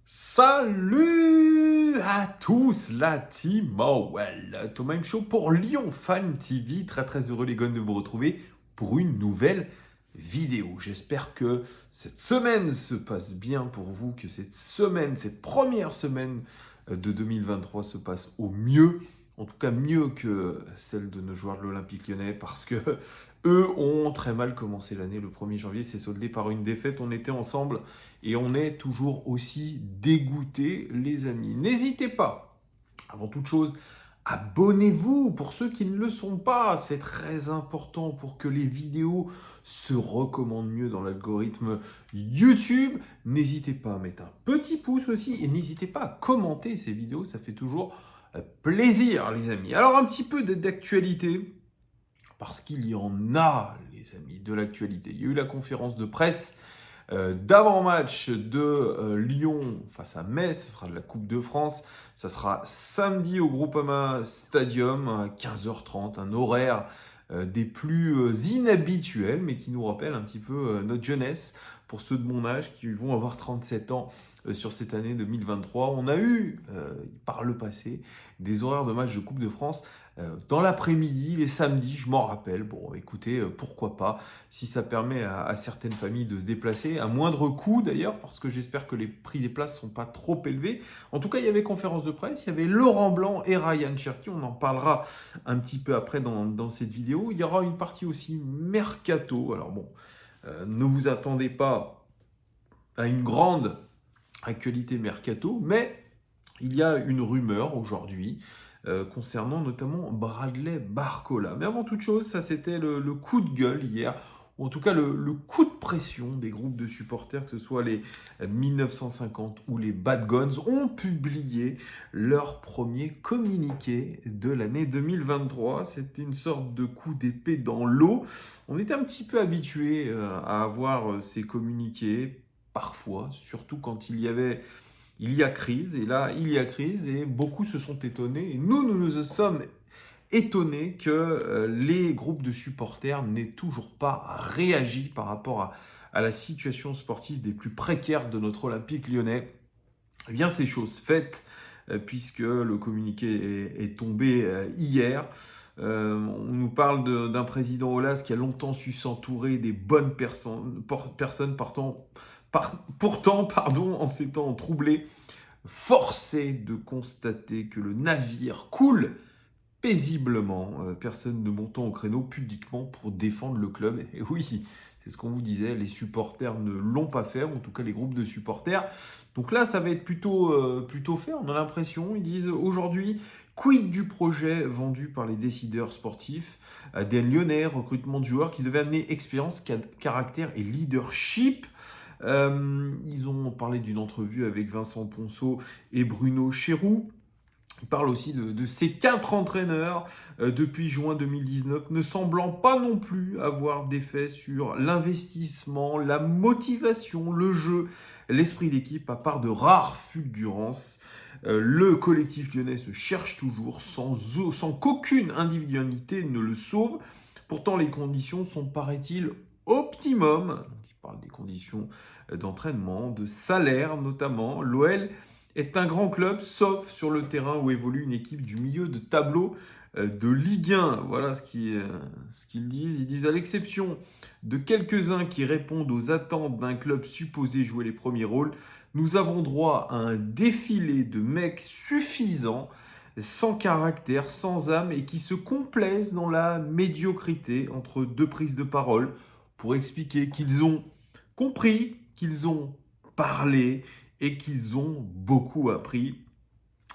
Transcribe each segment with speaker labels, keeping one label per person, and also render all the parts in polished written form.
Speaker 1: Salut à tous la team Mowell, Thomas M Show pour Lyon Fan TV. Très heureux les gars de vous retrouver pour une nouvelle vidéo. J'espère que cette semaine se passe bien pour vous, que cette première semaine de 2023 se passe au mieux. En tout cas mieux que celle de nos joueurs de l'Olympique Lyonnais parce que eux ont très mal commencé l'année. Le 1er janvier s'est soldé par une défaite. On était ensemble et on est toujours aussi dégoûtés, les amis. N'hésitez pas, avant toute chose, abonnez-vous pour ceux qui ne le sont pas. C'est très important pour que les vidéos se recommandent mieux dans l'algorithme YouTube. N'hésitez pas à mettre un petit pouce aussi et n'hésitez pas à commenter ces vidéos. Ça fait toujours plaisir, les amis. Alors, un petit peu d'actualité, parce qu'il y en a, les amis, de l'actualité. Il y a eu la conférence de presse d'avant-match de Lyon face à Metz. Ce sera de la Coupe de France. Ça sera samedi au Groupama Stadium à 15h30, un horaire des plus inhabituels, mais qui nous rappelle un petit peu notre jeunesse pour ceux de mon âge qui vont avoir 37 ans sur cette année 2023. On a eu par le passé des horaires de match de Coupe de France dans l'après-midi, les samedis, je m'en rappelle. Bon, écoutez, pourquoi pas, si ça permet à certaines familles de se déplacer, à moindre coût d'ailleurs, parce que j'espère que les prix des places ne sont pas trop élevés. En tout cas, il y avait conférence de presse, il y avait Laurent Blanc et Ryan Cherki, on en parlera un petit peu après dans cette vidéo. Il y aura une partie aussi mercato. Alors bon, ne vous attendez pas à une grande actualité mercato, mais il y a une rumeur aujourd'hui concernant notamment Bradley Barcola. Mais avant toute chose, ça c'était le coup de gueule hier, ou en tout cas le coup de pression des groupes de supporters, que ce soit les 1950 ou les Bad Guns, ont publié leur premier communiqué de l'année 2023. C'était une sorte de coup d'épée dans l'eau. On était un petit peu habitué à avoir ces communiqués, parfois, surtout quand il y a crise, et là, il y a crise, et beaucoup se sont étonnés, et nous sommes étonnés que les groupes de supporters n'aient toujours pas réagi par rapport à la situation sportive des plus précaires de notre Olympique lyonnais. Eh bien, c'est chose faite, puisque le communiqué est tombé hier. On nous parle d'un président Aulas qui a longtemps su s'entourer des bonnes personnes pourtant, en ces temps troublés, forcé de constater que le navire coule paisiblement, personne ne montant au créneau publiquement pour défendre le club. Et oui, c'est ce qu'on vous disait, les supporters ne l'ont pas fait, en tout cas les groupes de supporters. Donc là, ça va être plutôt fait, on a l'impression. Ils disent aujourd'hui, quid du projet vendu par les décideurs sportifs, des Lyonnais, recrutement de joueurs qui devaient amener expérience, caractère et leadership. Ils ont parlé d'une entrevue avec Vincent Ponceau et Bruno Chéroux. Il parle aussi de ces 4 entraîneurs depuis juin 2019, ne semblant pas non plus avoir d'effet sur l'investissement, la motivation, le jeu, l'esprit d'équipe, à part de rares fulgurances. Le collectif lyonnais se cherche toujours sans qu'aucune individualité ne le sauve. Pourtant, les conditions sont, paraît-il, optimum. Donc, il parle des conditions d'entraînement, de salaire notamment. L'OL est un grand club, sauf sur le terrain où évolue une équipe du milieu de tableau de Ligue 1. Voilà ce qu'ils disent. Ils disent à l'exception de quelques-uns qui répondent aux attentes d'un club supposé jouer les premiers rôles, nous avons droit à un défilé de mecs suffisants, sans caractère, sans âme et qui se complaisent dans la médiocrité entre deux prises de parole pour expliquer qu'ils ont compris, qu'ils ont parlé et qu'ils ont beaucoup appris.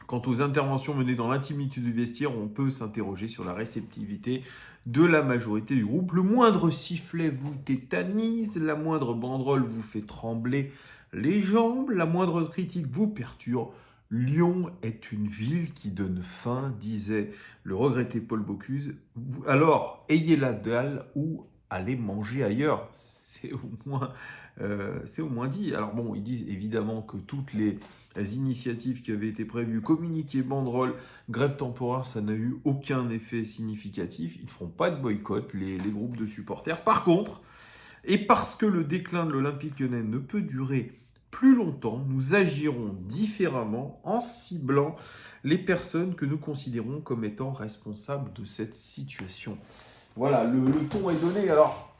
Speaker 1: Quant aux interventions menées dans l'intimité du vestiaire, on peut s'interroger sur la réceptivité de la majorité du groupe. Le moindre sifflet vous tétanise, la moindre banderole vous fait trembler les jambes, la moindre critique vous perturbe. Lyon est une ville qui donne faim, disait le regretté Paul Bocuse. Alors, ayez la dalle ou allez manger ailleurs. C'est au moins dit. Alors bon, ils disent évidemment que toutes les initiatives qui avaient été prévues, communiqués, banderoles, grève temporaire, ça n'a eu aucun effet significatif. Ils ne feront pas de boycott, les groupes de supporters. Par contre, et parce que le déclin de l'Olympique Lyonnais ne peut durer plus longtemps, nous agirons différemment en ciblant les personnes que nous considérons comme étant responsables de cette situation. Voilà, le ton est donné. Alors,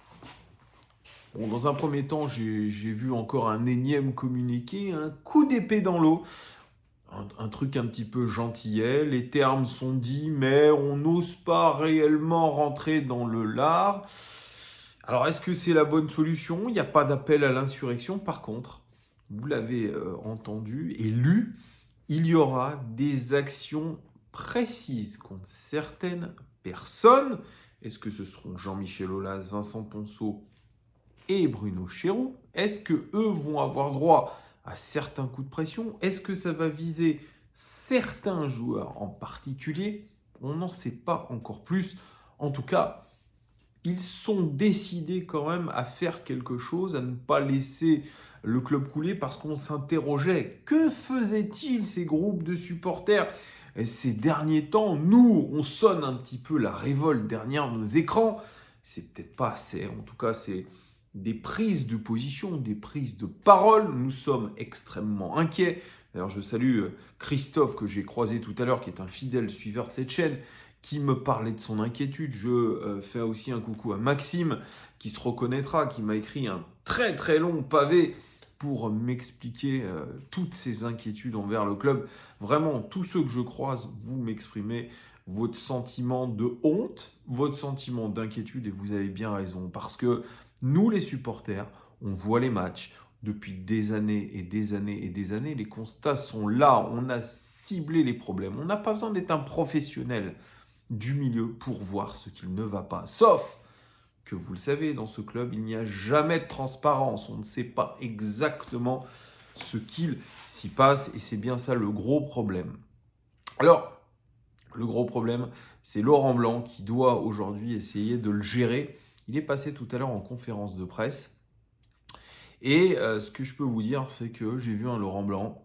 Speaker 1: bon, dans un premier temps, j'ai vu encore un énième communiqué, un coup d'épée dans l'eau. Un truc un petit peu gentillet, les termes sont dits, mais on n'ose pas réellement rentrer dans le lard. Alors, est-ce que c'est la bonne solution? Il n'y a pas d'appel à l'insurrection. Par contre, vous l'avez entendu et lu, il y aura des actions précises contre certaines personnes. Est-ce que ce seront Jean-Michel Aulas, Vincent Ponceau et Bruno Chéroux? Est-ce que eux vont avoir droit à certains coups de pression? Est-ce que ça va viser certains joueurs en particulier? On n'en sait pas encore plus. En tout cas, ils sont décidés quand même à faire quelque chose, à ne pas laisser le club couler parce qu'on s'interrogeait. Que faisaient-ils ces groupes de supporters ces derniers temps? Nous, on sonne un petit peu la révolte derrière nos écrans. C'est peut-être pas assez. En tout cas, c'est des prises de position, des prises de parole. Nous sommes extrêmement inquiets. D'ailleurs, je salue Christophe que j'ai croisé tout à l'heure, qui est un fidèle suiveur de cette chaîne, qui me parlait de son inquiétude. Je fais aussi un coucou à Maxime, qui se reconnaîtra, qui m'a écrit un très très long pavé pour m'expliquer toutes ces inquiétudes envers le club. Vraiment, tous ceux que je croise, vous m'exprimez votre sentiment de honte, votre sentiment d'inquiétude, et vous avez bien raison, parce que nous, les supporters, on voit les matchs depuis des années et des années et des années. Les constats sont là, on a ciblé les problèmes. On n'a pas besoin d'être un professionnel du milieu pour voir ce qu'il ne va pas. Sauf que vous le savez, dans ce club, il n'y a jamais de transparence. On ne sait pas exactement ce qu'il s'y passe et c'est bien ça le gros problème. Alors, le gros problème, c'est Laurent Blanc qui doit aujourd'hui essayer de le gérer. Il est passé tout à l'heure en conférence de presse. Et ce que je peux vous dire, c'est que j'ai vu un Laurent Blanc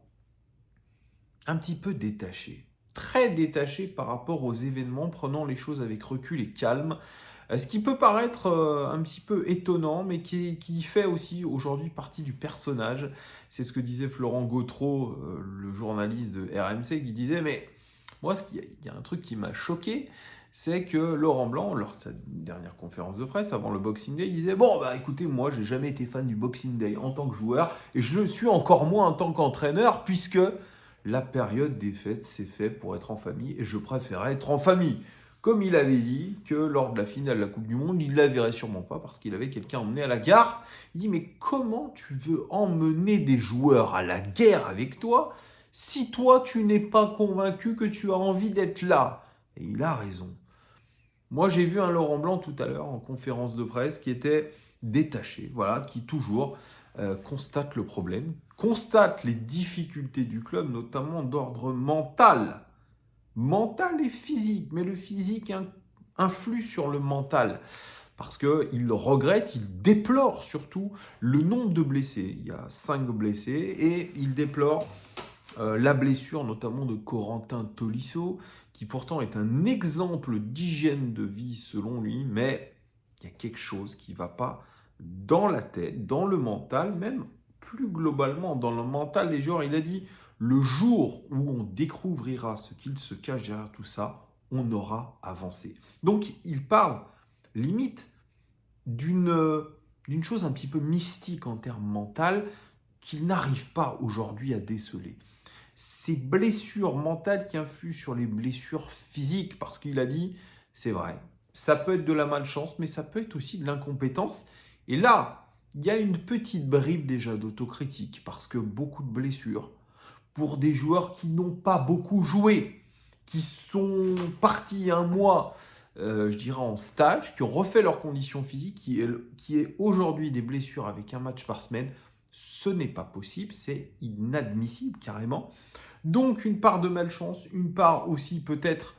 Speaker 1: un petit peu détaché. Très détaché par rapport aux événements, prenant les choses avec recul et calme. Ce qui peut paraître un petit peu étonnant, mais qui fait aussi aujourd'hui partie du personnage. C'est ce que disait Florent Gautreau, le journaliste de RMC, qui disait, mais moi, il y a un truc qui m'a choqué, c'est que Laurent Blanc, lors de sa dernière conférence de presse, avant le Boxing Day, il disait, bon, bah écoutez, moi, j'ai jamais été fan du Boxing Day en tant que joueur, et je le suis encore moins en tant qu'entraîneur, puisque la période des fêtes, c'est fait pour être en famille, et je préférais être en famille. Comme il avait dit que lors de la finale de la Coupe du Monde, il ne la verrait sûrement pas parce qu'il avait quelqu'un emmené à la gare. Il dit, mais comment tu veux emmener des joueurs à la guerre avec toi si toi, tu n'es pas convaincu que tu as envie d'être là? Et il a raison. Moi, j'ai vu un Laurent Blanc tout à l'heure en conférence de presse qui était détaché, voilà, qui toujours constate le problème, constate les difficultés du club, notamment d'ordre mental. Mental et physique, mais le physique influe sur le mental parce qu'il regrette, il déplore surtout le nombre de blessés. Il y a 5 blessés et il déplore la blessure notamment de Corentin Tolisso, qui pourtant est un exemple d'hygiène de vie selon lui, mais il y a quelque chose qui ne va pas dans la tête, dans le mental, même plus globalement dans le mental des joueurs. Il a dit, le jour où on découvrira ce qu'il se cache derrière tout ça, on aura avancé. Donc il parle limite d'une chose un petit peu mystique en termes mentaux qu'il n'arrive pas aujourd'hui à déceler. Ces blessures mentales qui influent sur les blessures physiques, parce qu'il a dit, c'est vrai, ça peut être de la malchance, mais ça peut être aussi de l'incompétence. Et là, il y a une petite bribe déjà d'autocritique, parce que beaucoup de blessures, pour des joueurs qui n'ont pas beaucoup joué, qui sont partis un mois, je dirais en stage, qui ont refait leurs conditions physiques, qui est aujourd'hui des blessures avec un match par semaine, ce n'est pas possible, c'est inadmissible carrément. Donc une part de malchance, une part aussi peut-être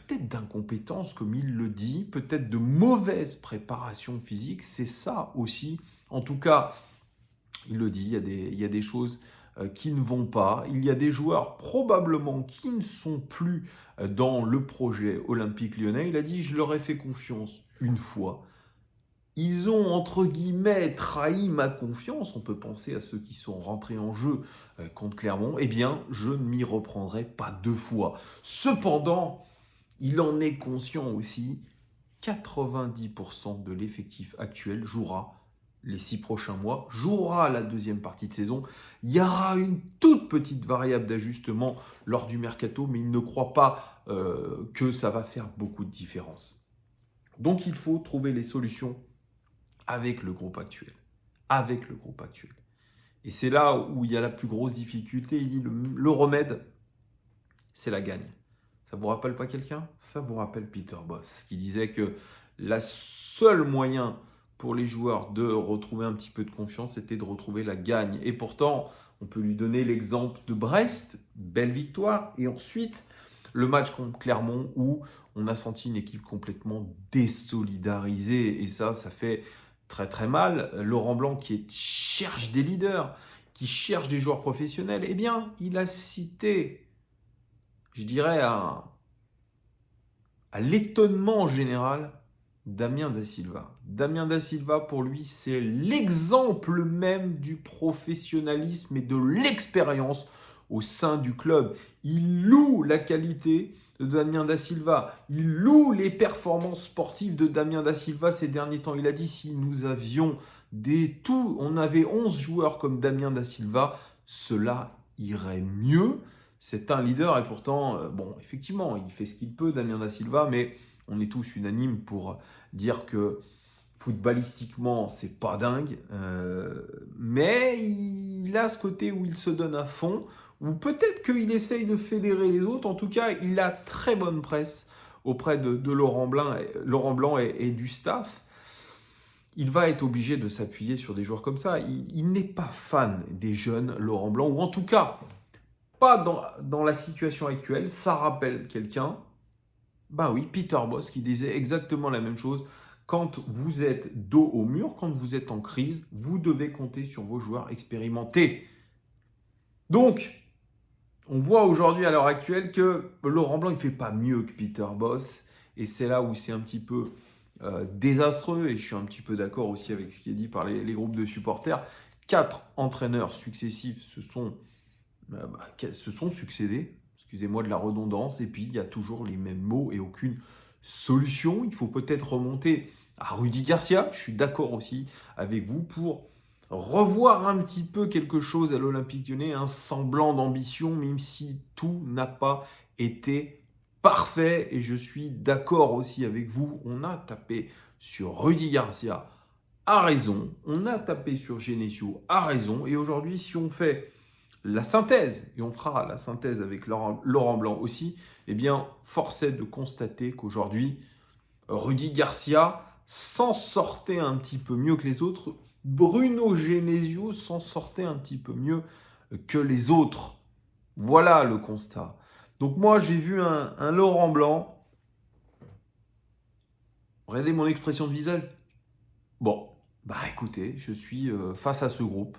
Speaker 1: d'incompétence comme il le dit, peut-être de mauvaise préparation physique, c'est ça aussi. En tout cas, il le dit, il y a des choses qui ne vont pas. Il y a des joueurs probablement qui ne sont plus dans le projet olympique lyonnais. Il a dit, je leur ai fait confiance une fois. ils ont, entre guillemets, trahi ma confiance, on peut penser à ceux qui sont rentrés en jeu contre Clermont, eh bien, je ne m'y reprendrai pas 2 fois. Cependant, il en est conscient aussi, 90% de l'effectif actuel jouera les 6 prochains mois, jouera la deuxième partie de saison. Il y aura une toute petite variable d'ajustement lors du mercato, mais il ne croit pas que ça va faire beaucoup de différence. Donc il faut trouver les solutions avec le groupe actuel. Avec le groupe actuel. Et c'est là où il y a la plus grosse difficulté. Il dit le remède, c'est la gagne. Ça vous rappelle pas quelqu'un? Ça vous rappelle Peter Bosz, qui disait que la seule moyen pour les joueurs de retrouver un petit peu de confiance, c'était de retrouver la gagne. Et pourtant, on peut lui donner l'exemple de Brest, belle victoire, et ensuite le match contre Clermont où on a senti une équipe complètement désolidarisée. Et ça fait très très mal. Laurent Blanc qui cherche des leaders, qui cherche des joueurs professionnels, eh bien, il a cité, je dirais, à l'étonnement général, Damien Da Silva. Damien Da Silva, pour lui, c'est l'exemple même du professionnalisme et de l'expérience au sein du club. Il loue la qualité de Damien Da Silva. Il loue les performances sportives de Damien Da Silva ces derniers temps. Il a dit, si nous avions on avait 11 joueurs comme Damien Da Silva, cela irait mieux. C'est un leader et pourtant, bon, effectivement, il fait ce qu'il peut, Damien Da Silva, mais on est tous unanimes pour dire que footballistiquement, c'est pas dingue, mais il a ce côté où il se donne à fond, ou peut-être qu'il essaye de fédérer les autres. En tout cas, il a très bonne presse auprès de Laurent Blanc et du staff. Il va être obligé de s'appuyer sur des joueurs comme ça. Il n'est pas fan des jeunes Laurent Blanc, ou en tout cas, pas dans la situation actuelle. Ça rappelle quelqu'un, ben oui, Peter Bosz, qui disait exactement la même chose. Quand vous êtes dos au mur, quand vous êtes en crise, vous devez compter sur vos joueurs expérimentés. Donc, on voit aujourd'hui à l'heure actuelle que Laurent Blanc, il ne fait pas mieux que Peter Bosz. Et c'est là où c'est un petit peu désastreux. Et je suis un petit peu d'accord aussi avec ce qui est dit par les groupes de supporters. 4 entraîneurs successifs se sont succédés. Excusez-moi de la redondance. Et puis, il y a toujours les mêmes mots et aucune solution. Il faut peut-être remonter à Rudy Garcia. Je suis d'accord aussi avec vous pour revoir un petit peu quelque chose à l'Olympique Lyonnais, un semblant d'ambition, même si tout n'a pas été parfait. Et je suis d'accord aussi avec vous. On a tapé sur Rudy Garcia à raison. On a tapé sur Genesio à raison. Et aujourd'hui, si on fait la synthèse, et on fera la synthèse avec Laurent Blanc aussi, eh bien, force est de constater qu'aujourd'hui, Rudy Garcia s'en sortait un petit peu mieux que les autres. Bruno Genesio s'en sortait un petit peu mieux que les autres. Voilà le constat. Donc moi, j'ai vu un Laurent Blanc. Regardez mon expression de visage. Bon, bah écoutez, je suis face à ce groupe.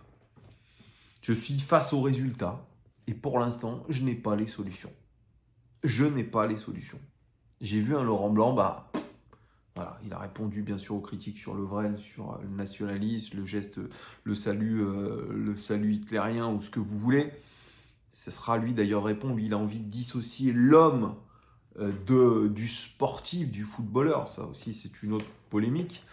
Speaker 1: Je suis face aux résultats. Et pour l'instant, je n'ai pas les solutions. Je n'ai pas les solutions. J'ai vu un Laurent Blanc, bah... Voilà, il a répondu bien sûr aux critiques sur le Vren, sur le nationalisme, le geste, le salut hitlérien ou ce que vous voulez. Ce sera lui d'ailleurs répondre. Lui, il a envie de dissocier l'homme du sportif, du footballeur. Ça aussi, c'est une autre polémique.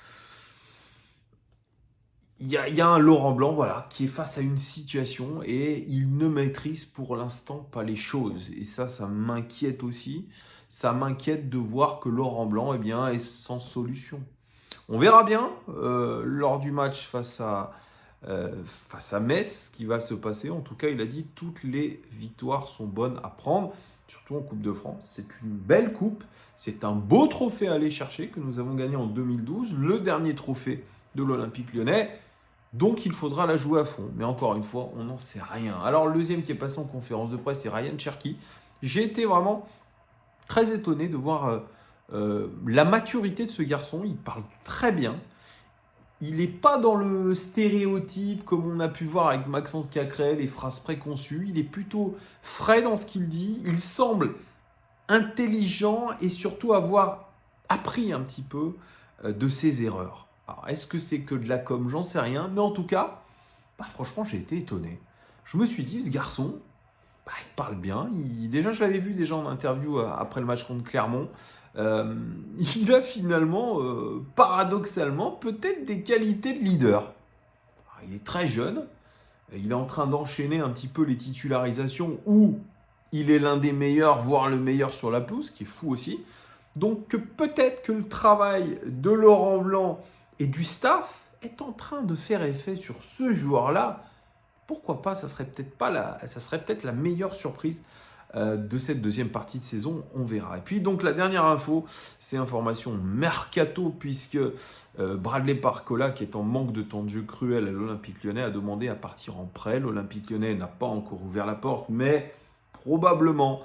Speaker 1: Il y a un Laurent Blanc, voilà, qui est face à une situation et il ne maîtrise pour l'instant pas les choses. Et ça m'inquiète aussi. Ça m'inquiète de voir que Laurent Blanc, eh bien, est sans solution. On verra bien lors du match face à Metz ce qui va se passer. En tout cas, il a dit toutes les victoires sont bonnes à prendre, surtout en Coupe de France. C'est une belle coupe. C'est un beau trophée à aller chercher que nous avons gagné en 2012, le dernier trophée de l'Olympique Lyonnais. Donc, il faudra la jouer à fond. Mais encore une fois, on n'en sait rien. Alors, le deuxième qui est passé en conférence de presse, c'est Ryan Cherki. J'ai été vraiment très étonné de voir la maturité de ce garçon. Il parle très bien. Il n'est pas dans le stéréotype comme on a pu voir avec Maxence Cacrel, les phrases préconçues. Il est plutôt frais dans ce qu'il dit. Il semble intelligent et surtout avoir appris un petit peu de ses erreurs. Alors, est-ce que c'est que de la com? J'en sais rien. Mais en tout cas, franchement, j'ai été étonné. Je me suis dit, ce garçon, il parle bien. Déjà, je l'avais vu déjà en interview après le match contre Clermont. Euh, il a finalement, paradoxalement, peut-être des qualités de leader. Alors, il est très jeune. Il est en train d'enchaîner un petit peu les titularisations où il est l'un des meilleurs, voire le meilleur sur la pelouse, ce qui est fou aussi. Donc peut-être que le travail de Laurent Blanc et du staff est en train de faire effet sur ce joueur-là. Pourquoi pas, ça serait peut-être la meilleure surprise de cette deuxième partie de saison, on verra. Et puis donc la dernière info, c'est information mercato, puisque Bradley Barcola, qui est en manque de temps de jeu cruel à l'Olympique Lyonnais, a demandé à partir en prêt. L'Olympique Lyonnais n'a pas encore ouvert la porte, mais probablement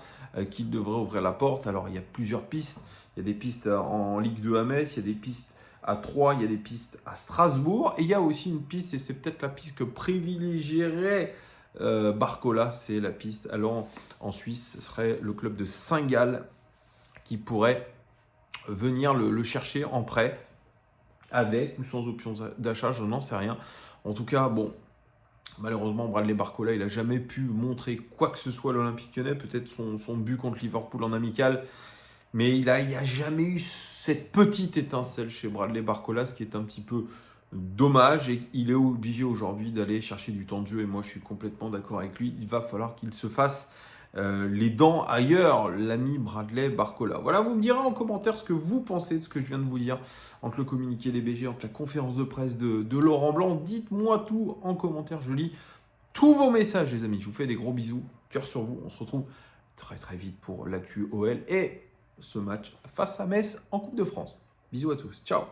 Speaker 1: qu'il devrait ouvrir la porte. Alors il y a plusieurs pistes. Il y a des pistes en Ligue 2 à Metz, il y a des pistes à Troyes, il y a des pistes à Strasbourg. Et il y a aussi une piste, et c'est peut-être la piste que privilégierait Barcola, c'est la piste allant en Suisse. Ce serait le club de Saint-Gall qui pourrait venir le chercher en prêt, avec ou sans option d'achat, je n'en sais rien. En tout cas, bon, malheureusement, Bradley Barcola, il n'a jamais pu montrer quoi que ce soit à l'Olympique Lyonnais. Peut-être son but contre Liverpool en amical. Mais il n'y a jamais eu cette petite étincelle chez Bradley Barcola, ce qui est un petit peu dommage. Et il est obligé aujourd'hui d'aller chercher du temps de jeu. Et moi, je suis complètement d'accord avec lui. Il va falloir qu'il se fasse les dents ailleurs, l'ami Bradley Barcola. Voilà, vous me direz en commentaire ce que vous pensez de ce que je viens de vous dire, entre le communiqué des BG, entre la conférence de presse de Laurent Blanc. Dites-moi tout en commentaire. Je lis tous vos messages, les amis. Je vous fais des gros bisous. Cœur sur vous. On se retrouve très très vite pour l'actu OL et ce match face à Metz en Coupe de France. Bisous à tous. Ciao.